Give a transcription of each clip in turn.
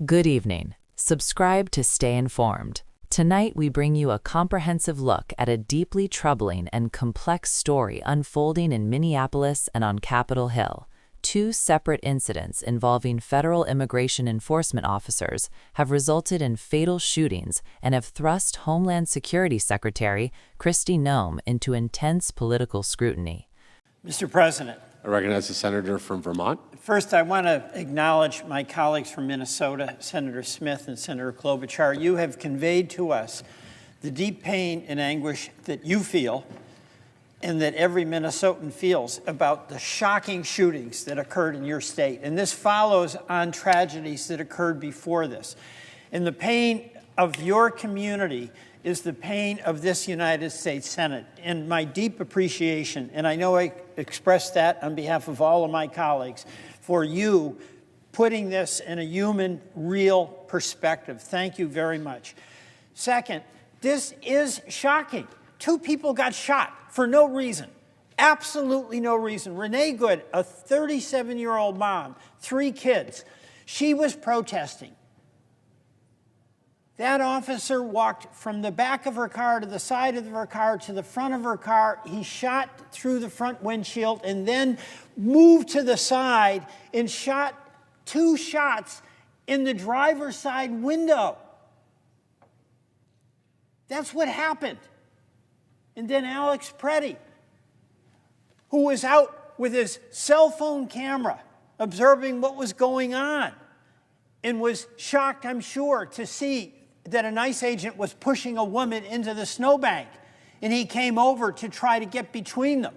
Good evening. Subscribe to stay informed. Tonight we bring you a comprehensive look at a deeply troubling and complex story unfolding in Minneapolis and on Capitol Hill. Two separate incidents involving federal immigration enforcement officers have resulted in fatal shootings and have thrust Homeland Security Secretary Kristi Noem into intense political scrutiny. Mr. President, I recognize the senator from Vermont. First, I want to acknowledge my colleagues from Minnesota, Senator Smith and Senator Klobuchar. You have conveyed to us the deep pain and anguish that you feel and that every Minnesotan feels about the shocking shootings that occurred in your state. And this follows on tragedies that occurred before this. And the pain of your community is the pain of this United States Senate. And my deep appreciation, and I know I express that on behalf of all of my colleagues, for you putting this in a human, real perspective. Thank you very much. Second, this is shocking. Two people got shot for no reason, absolutely no reason. Renee Good, a 37-year-old mom, 3 kids, she was protesting. That officer walked from the back of her car to the side of her car to the front of her car. He shot through the front windshield and then moved to the side and shot 2 shots in the driver's side window. That's what happened. And then Alex Preddy, who was out with his cell phone camera observing what was going on and was shocked, I'm sure, to see that an ICE agent was pushing a woman into the snowbank, and he came over to try to get between them.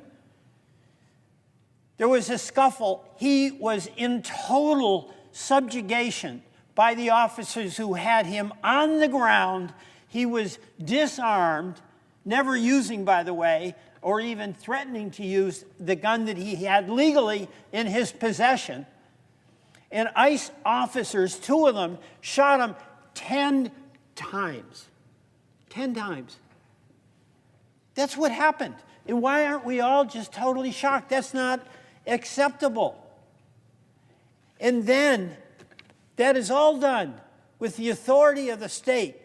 There was a scuffle. He was in total subjugation by the officers who had him on the ground. He was disarmed, never using, by the way, or even threatening to use the gun that he had legally in his possession. And ICE officers, 2 of them, shot him 10 times. 10 times. That's what happened. And why aren't we all just totally shocked? That's not acceptable. And then that is all done with the authority of the state,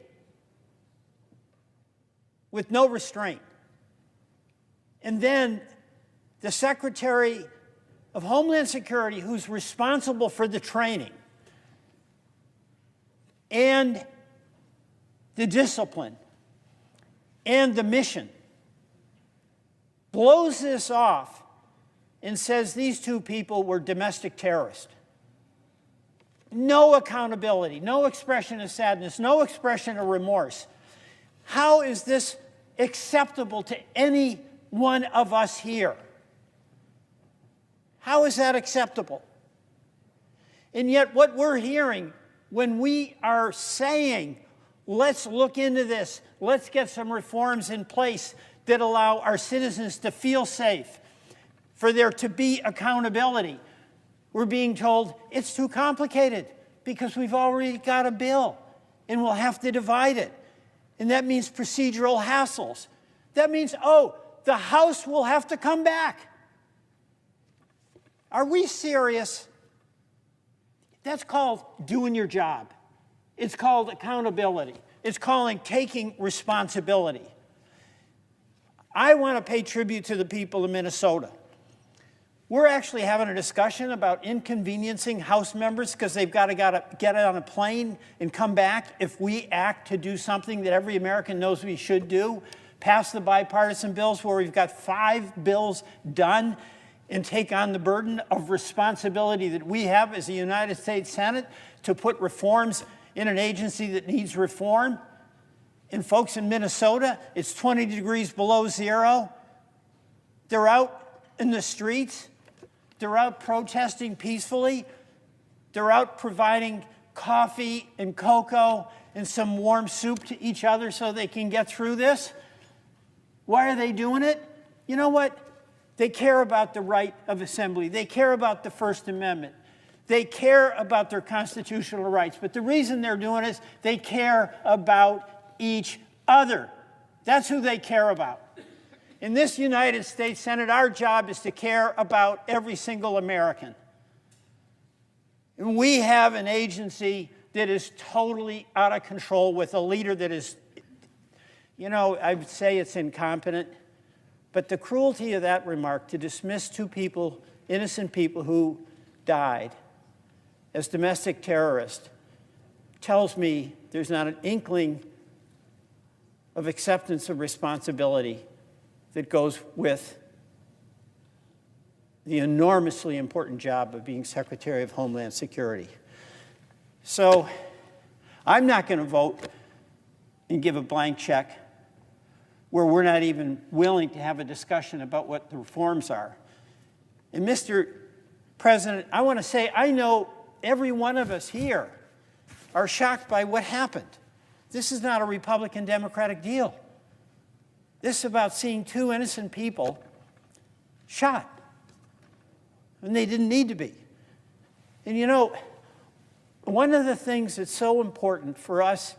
with no restraint. And then the Secretary of Homeland Security, who's responsible for the training and the discipline and the mission, blows this off and says these 2 people were domestic terrorists. No accountability, no expression of sadness, no expression of remorse. How is this acceptable to any one of us here? How is that acceptable? And yet what we're hearing when we are saying, let's look into this, let's get some reforms in place that allow our citizens to feel safe, for there to be accountability, we're being told it's too complicated because we've already got a bill and we'll have to divide it. And that means procedural hassles. That means, oh, the House will have to come back. Are we serious? That's called doing your job. It's called accountability. It's called taking responsibility. I want to pay tribute to the people of Minnesota. We're actually having a discussion about inconveniencing House members because they've got to get on a plane and come back if we act to do something that every American knows we should do. Pass the bipartisan bills where we've got 5 bills done and take on the burden of responsibility that we have as a United States Senate to put reforms in an agency that needs reform. And folks in Minnesota, it's 20 degrees below zero. They're out in the streets. They're out protesting peacefully. They're out providing coffee and cocoa and some warm soup to each other so they can get through this. Why are they doing it? You know what? They care about the right of assembly. They care about the First Amendment. They care about their constitutional rights. But the reason they're doing it is they care about each other. That's who they care about. In this United States Senate, our job is to care about every single American. And we have an agency that is totally out of control, with a leader that is, I would say it's incompetent. But the cruelty of that remark, to dismiss two people, innocent people who died as domestic terrorists, tells me there's not an inkling of acceptance of responsibility that goes with the enormously important job of being Secretary of Homeland Security. So I'm not going to vote and give a blank check where we're not even willing to have a discussion about what the reforms are. And Mr. President, I want to say, I know every one of us here are shocked by what happened. This is not a Republican-Democratic deal. This is about seeing two innocent people shot, and they didn't need to be. And one of the things that's so important for us,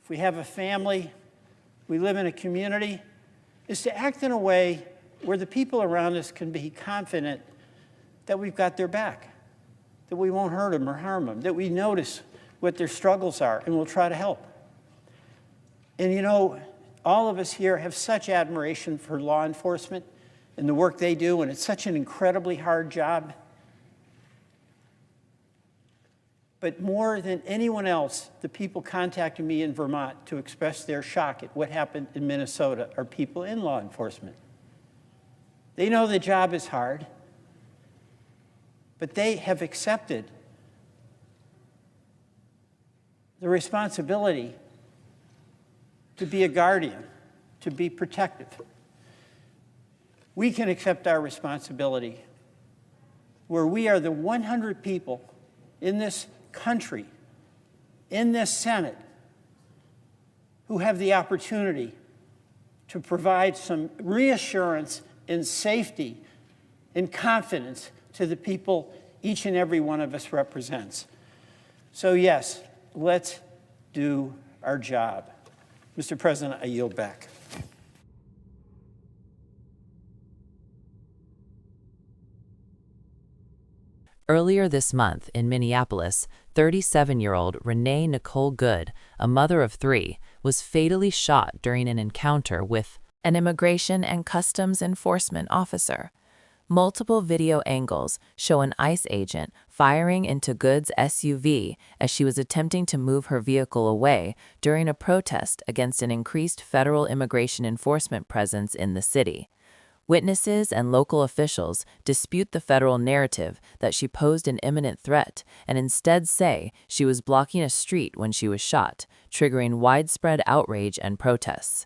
if we have a family, we live in a community, is to act in a way where the people around us can be confident that we've got their back, that we won't hurt them or harm them, that we notice what their struggles are and we'll try to help. And all of us here have such admiration for law enforcement and the work they do, and it's such an incredibly hard job. But more than anyone else, the people contacting me in Vermont to express their shock at what happened in Minnesota are people in law enforcement. They know the job is hard, but they have accepted the responsibility to be a guardian, to be protective. We can accept our responsibility where we are the 100 people in this country, in this Senate, who have the opportunity to provide some reassurance and safety and confidence to the people each and every one of us represents. So yes, let's do our job. Mr. President, I yield back. Earlier this month in Minneapolis, 37-year-old Renee Nicole Good, a mother of three, was fatally shot during an encounter with an Immigration and Customs Enforcement officer. Multiple video angles show an ICE agent firing into Good's SUV as she was attempting to move her vehicle away during a protest against an increased federal immigration enforcement presence in the city. Witnesses and local officials dispute the federal narrative that she posed an imminent threat and instead say she was blocking a street when she was shot, triggering widespread outrage and protests.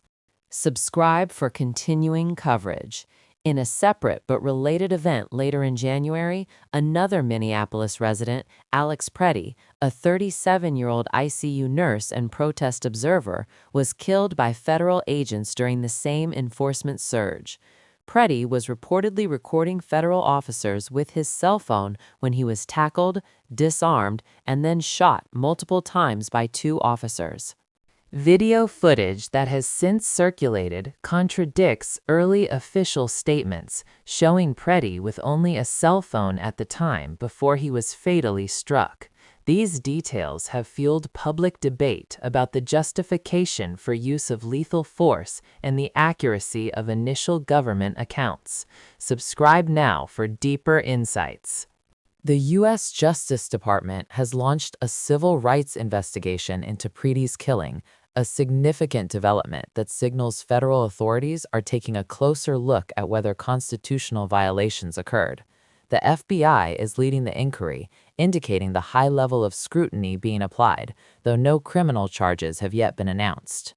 Subscribe for continuing coverage. In a separate but related event later in January, another Minneapolis resident, Alex Preddy, a 37-year-old ICU nurse and protest observer, was killed by federal agents during the same enforcement surge. Preddy was reportedly recording federal officers with his cell phone when he was tackled, disarmed, and then shot multiple times by two officers. Video footage that has since circulated contradicts early official statements, showing Preddy with only a cell phone at the time before he was fatally struck. These details have fueled public debate about the justification for use of lethal force and the accuracy of initial government accounts. Subscribe now for deeper insights. The U.S. Justice Department has launched a civil rights investigation into Preddy's killing, a significant development that signals federal authorities are taking a closer look at whether constitutional violations occurred. The FBI is leading the inquiry, indicating the high level of scrutiny being applied, though no criminal charges have yet been announced.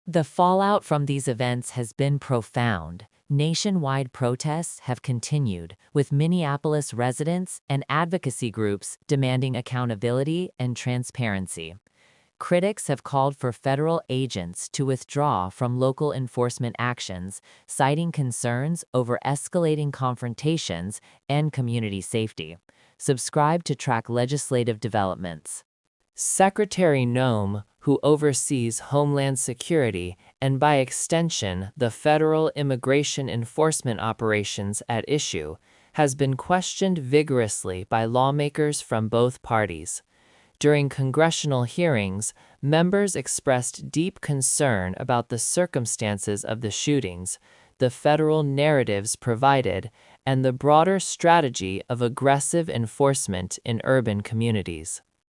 The fallout from these events has been profound. Nationwide protests have continued, with Minneapolis residents and advocacy groups demanding accountability and transparency. Critics have called for federal agents to withdraw from local enforcement actions, citing concerns over escalating confrontations and community safety. Subscribe to track legislative developments. Secretary Noem, who oversees Homeland Security and by extension the federal immigration enforcement operations at issue, has been questioned vigorously by lawmakers from both parties. During congressional hearings, members expressed deep concern about the circumstances of the shootings, the federal narratives provided, and the broader strategy of aggressive enforcement in urban communities.